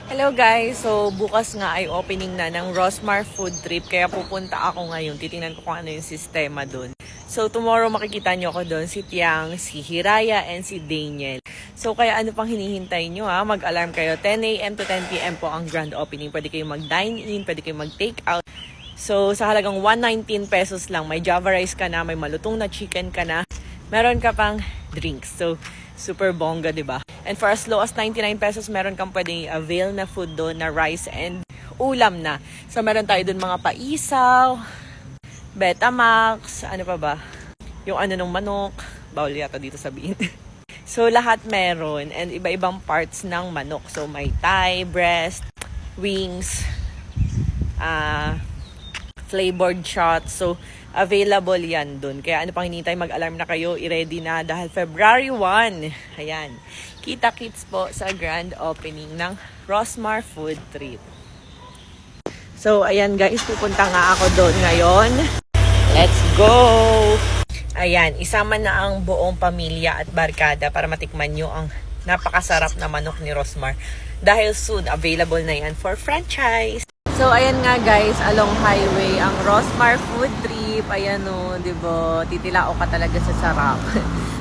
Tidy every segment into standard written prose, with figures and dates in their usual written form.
Hello guys! So bukas nga ay opening na ng Rosmar Food Trip kaya pupunta ako ngayon. Titingnan ko kung ano yung sistema dun. So tomorrow makikita nyo ako dun, si Tiang, si Hiraya, and si Daniel. So kaya ano pang hinihintay nyo ha? Mag-alarm kayo. 10 a.m. to 10 p.m. po ang grand opening. Pwede kayong mag-dine-in, pwede kayong mag-take out. So sa halagang 119 pesos lang, may Java rice ka na, may malutong na chicken ka na. Meron ka pang drinks. So super bongga, di ba? And for as low as 99 pesos, meron kang pwedeng avail na food doon na rice and ulam na. So meron tayo doon mga paisaw, Betamax, ano pa ba? Yung ano ng manok, bawal yata dito sabihin. So lahat meron and iba-ibang parts ng manok. So may thigh, breast, wings, flavored shots. So available yan dun. Kaya ano pang hinihintay, mag-alarm na kayo, i-ready na dahil February 1. Ayan. Kita-kits po sa grand opening ng Rosmar Food Trip. So, ayan guys, pupunta nga ako doon ngayon. Let's go! Ayan, isama na ang buong pamilya at barkada para matikman nyo ang napakasarap na manok ni Rosmar. Dahil soon, available na yan for franchise. So, ayan nga guys, along highway, ang Rosmar Food Trip. Ayan o, diba? Titilao ka talaga sa sarap.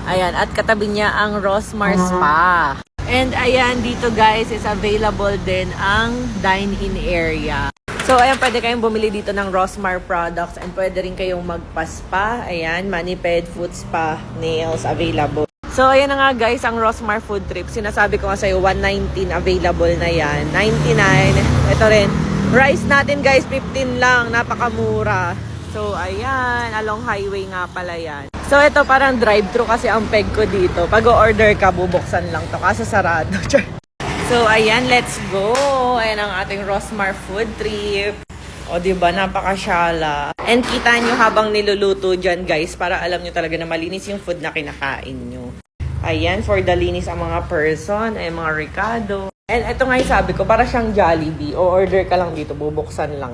Ayan, at katabi niya ang Rosmar Spa. And ayan, dito guys, is available din ang dine-in area. So, ayan, pwede kayong bumili dito ng Rosmar products and pwede rin kayong magpa-spa. Ayan, mani-ped, foot spa, nails, available. So, ayan na nga guys, ang Rosmar Food Trip. Sinasabi ko nga sa'yo, 119 available na yan. 99. Ito rin. Rice natin guys, 15 lang. Napakamura. So, ayan. Along highway nga pala yan. So, ito parang drive-thru kasi ang peg ko dito. Pag o-order ka, bubuksan lang to. Kaso sarado. So, ayan. Let's go. Ayan ang ating Rosmar Food Trip. O, diba? Napakasyala. And kita nyo habang niluluto dyan, guys, para alam nyo talaga na malinis yung food na kinakain nyo. Ayan, for the linis ang mga person, ay mga Ricardo. And ito nga yung sabi ko, para siyang Jollibee. O order ka lang dito, bubuksan lang.